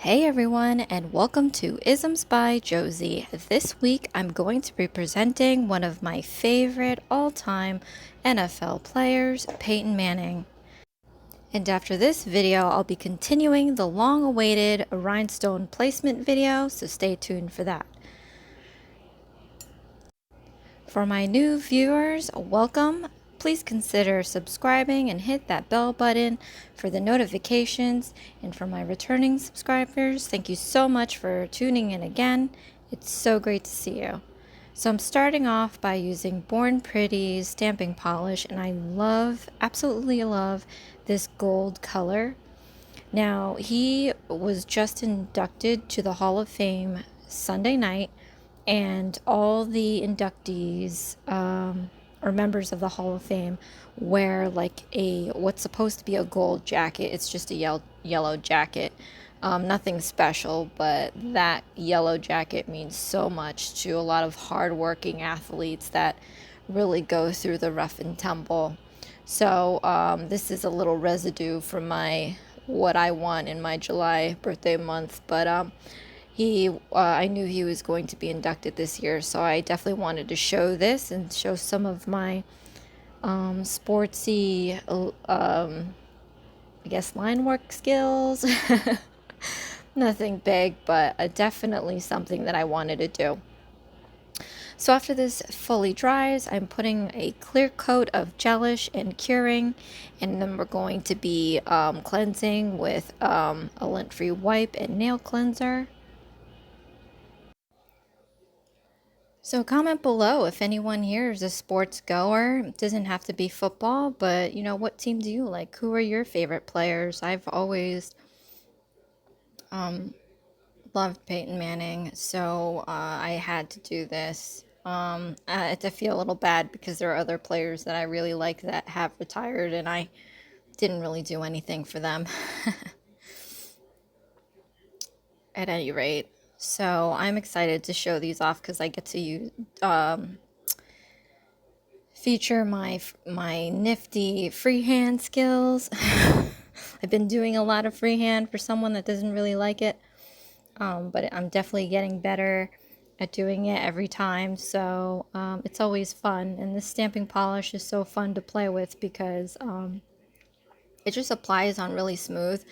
Hey everyone, and welcome to Isms by Josie. This week I'm going to be presenting one of my favorite all-time NFL players, Peyton Manning. And after this video, I'll be continuing the long-awaited rhinestone placement video, so stay tuned for that. For my new viewers, welcome. Please consider subscribing and hit that bell button for the notifications. And for my returning subscribers, thank you so much for tuning in again. It's so great to see you. So I'm starting off by using Born Pretty's stamping polish, and I absolutely love this gold color. Now, he was just inducted to the Hall of Fame Sunday night, and all the inductees or members of the Hall of Fame wear like what's supposed to be a gold jacket. It's just a yellow jacket. Nothing special, but that yellow jacket means so much to a lot of hardworking athletes that really go through the rough and tumble. So this is a little residue from what I want in my July birthday month, but I knew he was going to be inducted this year, so I definitely wanted to show this and show some of my sportsy, I guess, line work skills. Nothing big, but definitely something that I wanted to do. So after this fully dries, I'm putting a clear coat of gelish and curing, and then we're going to be cleansing with a lint-free wipe and nail cleanser. So comment below if anyone here is a sports goer. It doesn't have to be football, but what team do you like? Who are your favorite players? I've always loved Peyton Manning, so I had to do this. I had to feel a little bad because there are other players that I really like that have retired, and I didn't really do anything for them. At any rate, so I'm excited to show these off because I get to feature my nifty freehand skills. I've been doing a lot of freehand for someone that doesn't really like it, but I'm definitely getting better at doing it every time, so it's always fun. And this stamping polish is so fun to play with because it just applies on really smooth,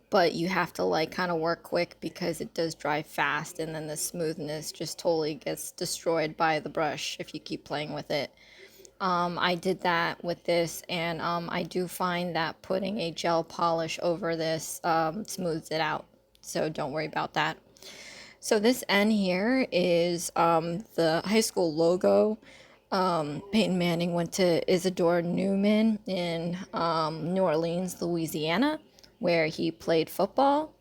but you have to like kind of work quick because it does dry fast, and then the smoothness just totally gets destroyed by the brush if you keep playing with it. I did that with this, and I do find that putting a gel polish over this smooths it out, so don't worry about that. So this N here is the high school logo. Peyton Manning went to Isidore Newman in New Orleans, Louisiana, where he played football.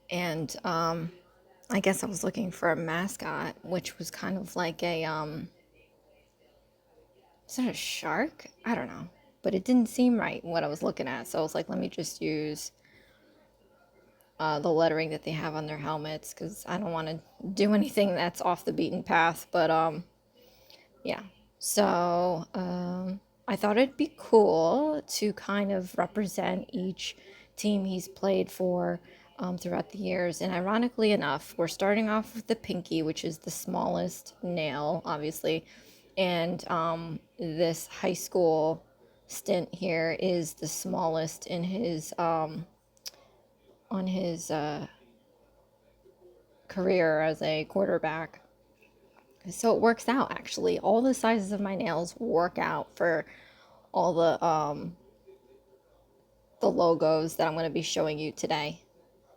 And I guess I was looking for a mascot, which was kind of like is that a shark? I don't know. But it didn't seem right what I was looking at. So I was like, let me just use the lettering that they have on their helmets because I don't want to do anything that's off the beaten path. But yeah. So I thought it'd be cool to kind of represent each team he's played for throughout the years. And ironically enough, we're starting off with the pinky, which is the smallest nail, obviously. And this high school stint here is the smallest in his on his career as a quarterback. So it works out, actually. All the sizes of my nails work out for all the logos that I'm going to be showing you today.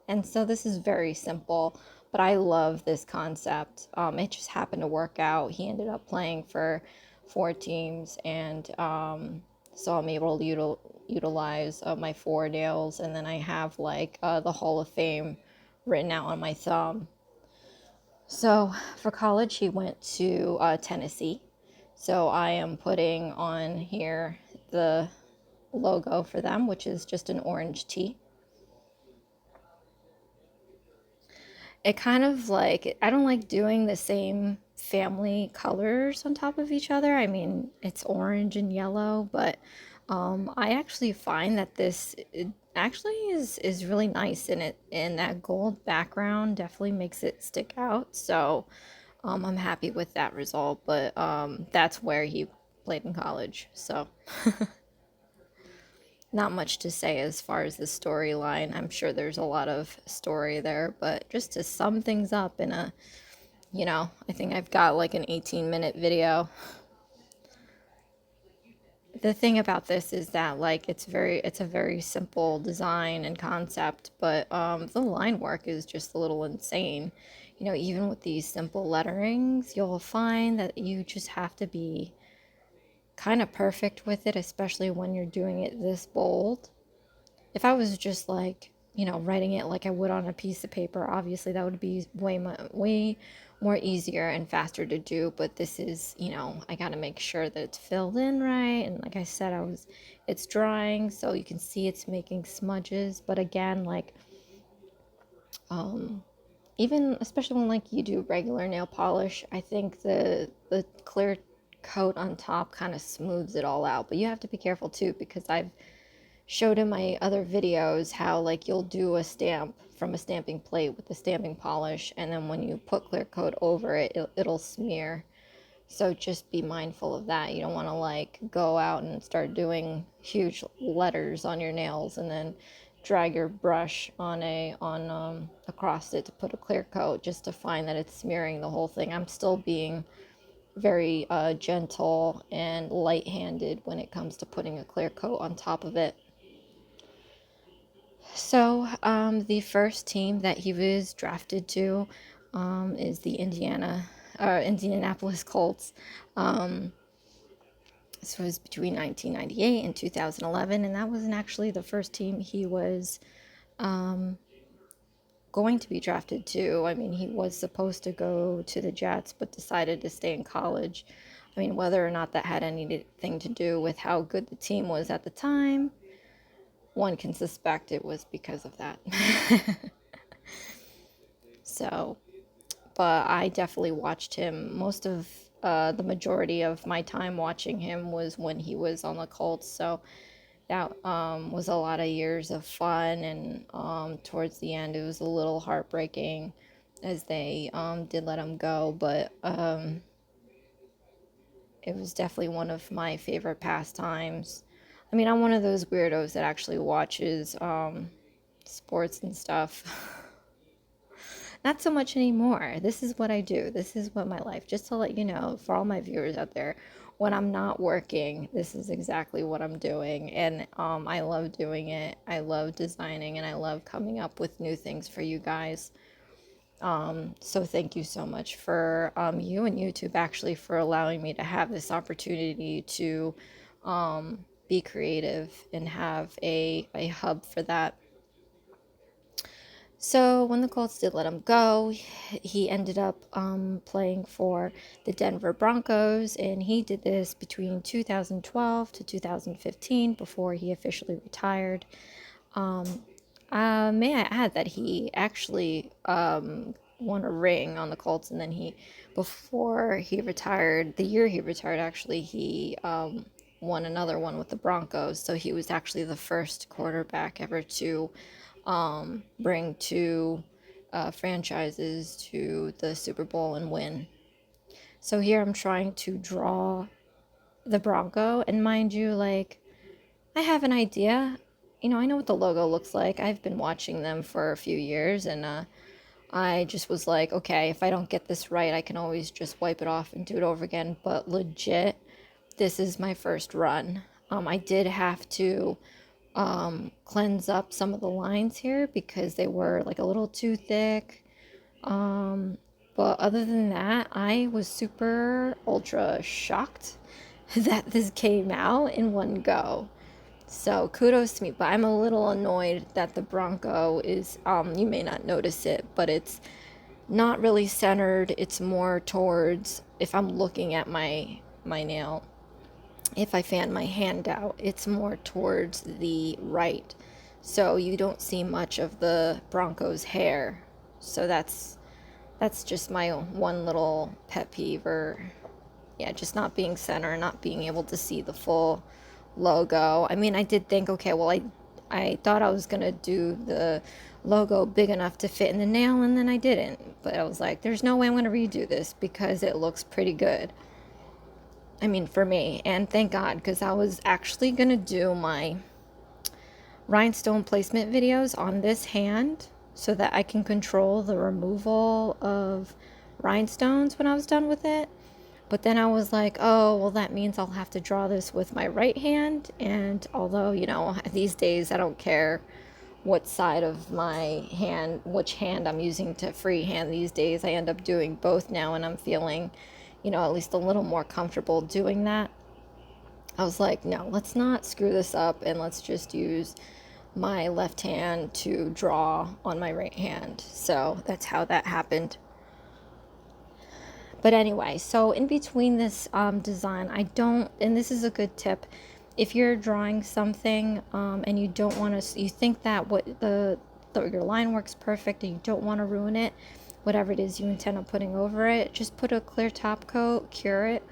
And so this is very simple, but I love this concept. It just happened to work out. He ended up playing for 4 teams, and so I'm able to utilize my 4 nails, and then I have like the Hall of Fame written out on my thumb. So for college, he went to Tennessee. So I am putting on here the logo for them, which is just an orange tee. It kind of like, I don't like doing the same family colors on top of each other. I mean, it's orange and yellow, but I actually find that this actually is really nice in it, and that gold background definitely makes it stick out. So I'm happy with that result, but that's where he played in college. So not much to say as far as the storyline. I'm sure there's a lot of story there, but just to sum things up in a, I think I've got like an 18-minute video. The thing about this is that like it's a very simple design and concept, but the line work is just a little insane. Even with these simple letterings, you'll find that you just have to be kind of perfect with it, especially when you're doing it this bold. If I was just like, writing it like I would on a piece of paper, obviously that would be way more easier and faster to do. But this is, I got to make sure that it's filled in right. And like I said, it's drying, so you can see it's making smudges. But again, like, even especially when like you do regular nail polish, I think the clear coat on top kind of smooths it all out. But you have to be careful too, because I've showed in my other videos how like you'll do a stamp from a stamping plate with the stamping polish, and then when you put clear coat over it, it'll smear. So just be mindful of that. You don't want to like go out and start doing huge letters on your nails and then drag your brush on across it to put a clear coat, just to find that it's smearing the whole thing. I'm still being very gentle and light-handed when it comes to putting a clear coat on top of it. So the first team that he was drafted to is the Indianapolis Colts. This was between 1998 and 2011, and that wasn't actually the first team he was going to be drafted to. I mean, he was supposed to go to the Jets, but decided to stay in college. I mean, whether or not that had anything to do with how good the team was at the time, one can suspect it was because of that. So, but I definitely watched him. Most of the majority of my time watching him was when he was on the Colts. So that was a lot of years of fun. And towards the end, it was a little heartbreaking as they did let him go. But it was definitely one of my favorite pastimes. I mean, I'm one of those weirdos that actually watches sports and stuff. Not so much anymore. This is what I do. This is what my life, just to let you know, for all my viewers out there, when I'm not working, this is exactly what I'm doing. And I love doing it. I love designing, and I love coming up with new things for you guys. So thank you so much for you and YouTube actually for allowing me to have this opportunity to be creative and have a hub for that. So when the Colts did let him go, he ended up playing for the Denver Broncos, and he did this between 2012 to 2015 before he officially retired. May I add that he actually won a ring on the Colts, and then before he retired, the year he retired, actually, he won another one with the Broncos. So he was actually the first quarterback ever to bring two franchises to the Super Bowl and win. So here I'm trying to draw the Bronco, and mind you, like, I have an idea. I know what the logo looks like. I've been watching them for a few years, and I just was like, okay, if I don't get this right, I can always just wipe it off and do it over again. But legit, this is my first run. I did have to cleanse up some of the lines here because they were like a little too thick. But other than that, I was super ultra shocked that this came out in one go. So kudos to me, but I'm a little annoyed that the Bronco is, you may not notice it, but it's not really centered. It's more towards, if I'm looking at my nail, if I fan my hand out, it's more towards the right. So you don't see much of the Bronco's hair. So that's just my one little pet peeve, or yeah, just not being center, not being able to see the full logo. I mean, I did think, okay, well, I thought I was gonna do the logo big enough to fit in the nail, and then I didn't. But I was like, there's no way I'm gonna redo this because it looks pretty good. I mean, for me, and thank God, because I was actually gonna do my rhinestone placement videos on this hand so that I can control the removal of rhinestones when I was done with it. But then I was like, oh, well, that means I'll have to draw this with my right hand. And although, you know, these days I don't care what side of my hand, which hand I'm using to freehand these days, I end up doing both now, and I'm feeling, you know, at least a little more comfortable doing that. I was like, no, let's not screw this up, and let's just use my left hand to draw on my right hand. So that's how that happened. But anyway, so in between this design, I don't, and this is a good tip, if you're drawing something and you don't want to, you think that your line works perfect and you don't want to ruin it, whatever it is you intend on putting over it, just put a clear top coat, cure it,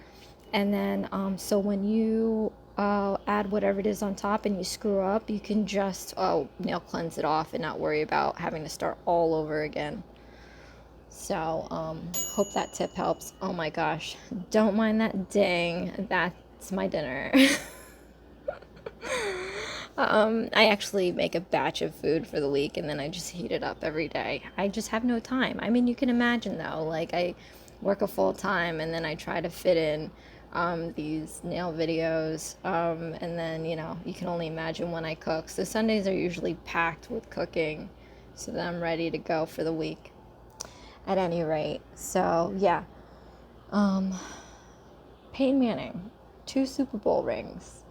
and then so when you add whatever it is on top and you screw up, you can just nail cleanse it off and not worry about having to start all over again. So, hope that tip helps. Oh my gosh, don't mind that ding. That's my dinner. I actually make a batch of food for the week and then I just heat it up every day. I just have no time. I mean, you can imagine though, like I work a full time and then I try to fit in these nail videos. And then, you know, you can only imagine when I cook. So Sundays are usually packed with cooking so that I'm ready to go for the week. At any rate, so yeah. Peyton Manning, 2 Super Bowl rings.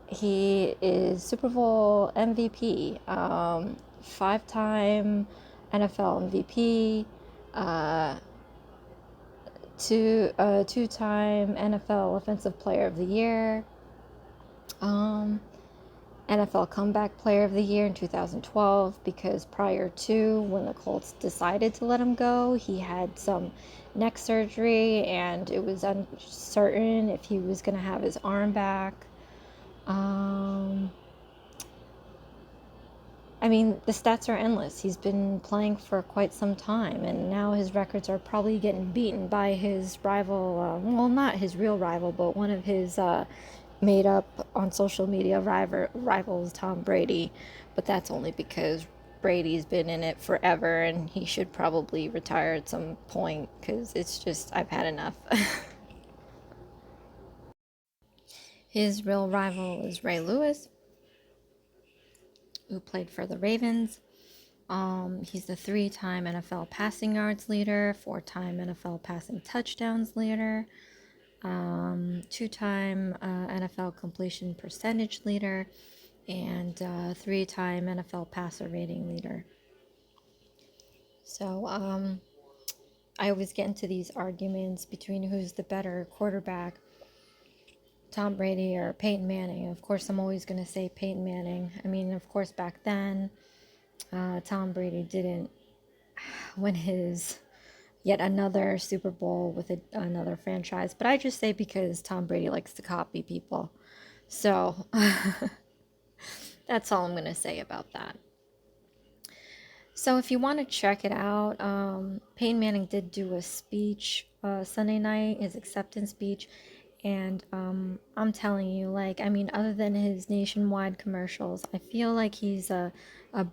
He is Super Bowl MVP, 5-time NFL MVP, two-time NFL Offensive Player of the Year, NFL Comeback Player of the Year in 2012, because prior to when the Colts decided to let him go, he had some neck surgery and it was uncertain if he was going to have his arm back. I mean, the stats are endless. He's been playing for quite some time, and now his records are probably getting beaten by his rival, well, not his real rival, but one of his made up on social media rivals, Tom Brady. But that's only because Brady's been in it forever and he should probably retire at some point because it's just, I've had enough. His real rival is Ray Lewis, who played for the Ravens. He's the 3-time NFL passing yards leader, 4-time NFL passing touchdowns leader, 2-time NFL completion percentage leader, and 3-time NFL passer rating leader. So I always get into these arguments between who's the better quarterback, Tom Brady or Peyton Manning. Of course, I'm always going to say Peyton Manning. I mean, of course, back then, Tom Brady didn't win his yet another Super Bowl with another franchise. But I just say because Tom Brady likes to copy people. So that's all I'm going to say about that. So if you want to check it out, Peyton Manning did do a speech Sunday night, his acceptance speech. And I'm telling you, like, I mean, other than his nationwide commercials, I feel like he's a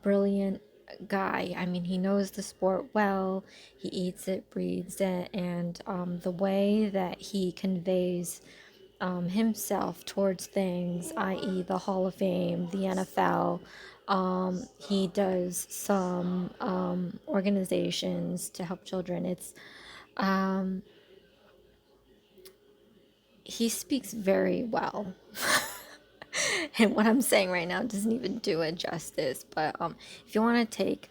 brilliant guy. I mean, he knows the sport well, he eats it, breathes it, and the way that he conveys himself towards things, i.e., the Hall of Fame, the NFL. He does some organizations to help children. He speaks very well. And what I'm saying right now doesn't even do it justice. But if you want to take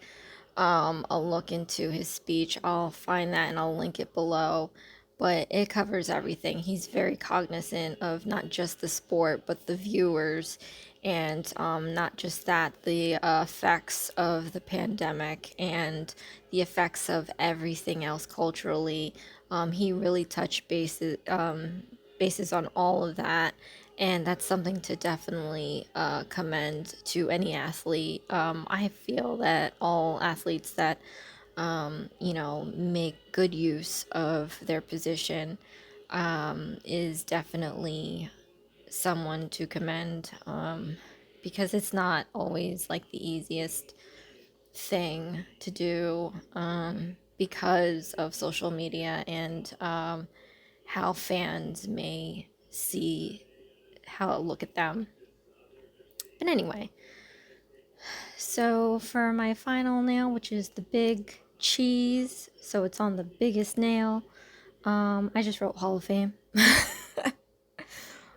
a look into his speech, I'll find that and I'll link it below. But it covers everything. He's very cognizant of not just the sport, but the viewers. And not just that, the effects of the pandemic and the effects of everything else culturally. He really touched bases on all of that. And that's something to definitely commend to any athlete. I feel that all athletes that, you know, make good use of their position is definitely someone to commend, because it's not always like the easiest thing to do, because of social media and how fans may see how look at them. But anyway, so for my final nail, which is the big cheese, so it's on the biggest nail, I just wrote Hall of Fame.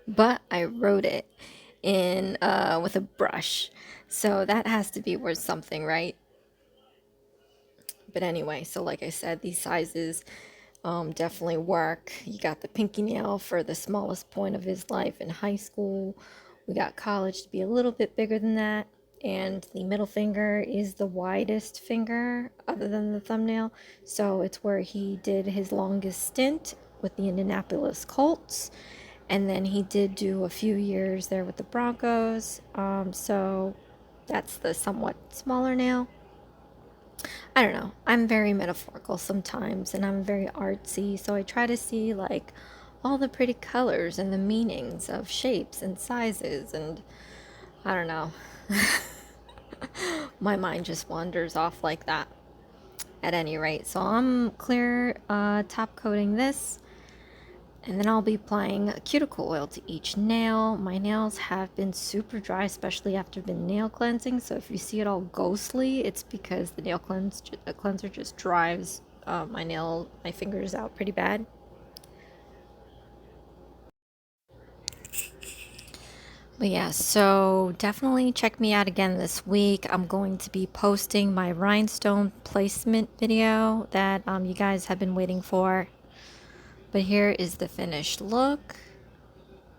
But I wrote it in with a brush, so that has to be worth something, right? But anyway, so like I said, these sizes definitely work. You got the pinky nail for the smallest point of his life in high school. We got college to be a little bit bigger than that. And the middle finger is the widest finger other than the thumbnail. So it's where he did his longest stint with the Indianapolis Colts. And then he did do a few years there with the Broncos. So that's the somewhat smaller nail. I don't know. I'm very metaphorical sometimes and I'm very artsy, so I try to see like all the pretty colors and the meanings of shapes and sizes, and I don't know. My mind just wanders off like that. At any rate, so I'm clear top coating this, and then I'll be applying cuticle oil to each nail. My nails have been super dry, especially after been nail cleansing. So if you see it all ghostly, it's because the nail cleanser just dries my fingers out pretty bad. But yeah, so definitely check me out again this week. I'm going to be posting my rhinestone placement video that you guys have been waiting for. But here is the finished look.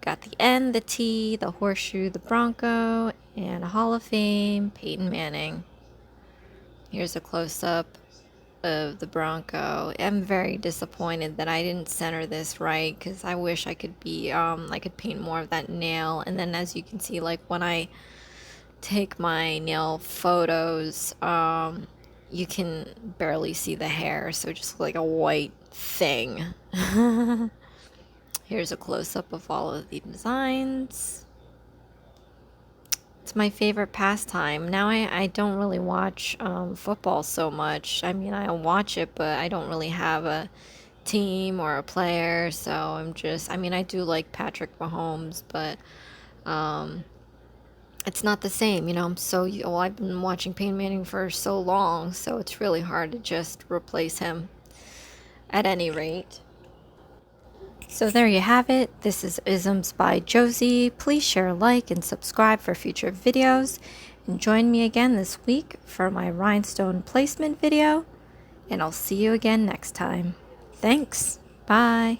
Got the N, the T, the horseshoe, the Bronco, and a Hall of Fame, Peyton Manning. Here's a close-up of the Bronco. I'm very disappointed that I didn't center this right, because I wish I could I could paint more of that nail. And then as you can see, like when I take my nail photos, you can barely see the hair, so just like a white thing. Here's a close-up of all of the designs. It's my favorite pastime. Now I don't really watch football so much. I mean, I watch it, but I don't really have a team or a player, so I mean, I do like Patrick Mahomes, but it's not the same, you know. I've been watching Peyton Manning for so long, so it's really hard to just replace him. At any rate. So there you have it. This is Isms by Josie. Please share, like, and subscribe for future videos. And join me again this week for my rhinestone placement video. And I'll see you again next time. Thanks. Bye.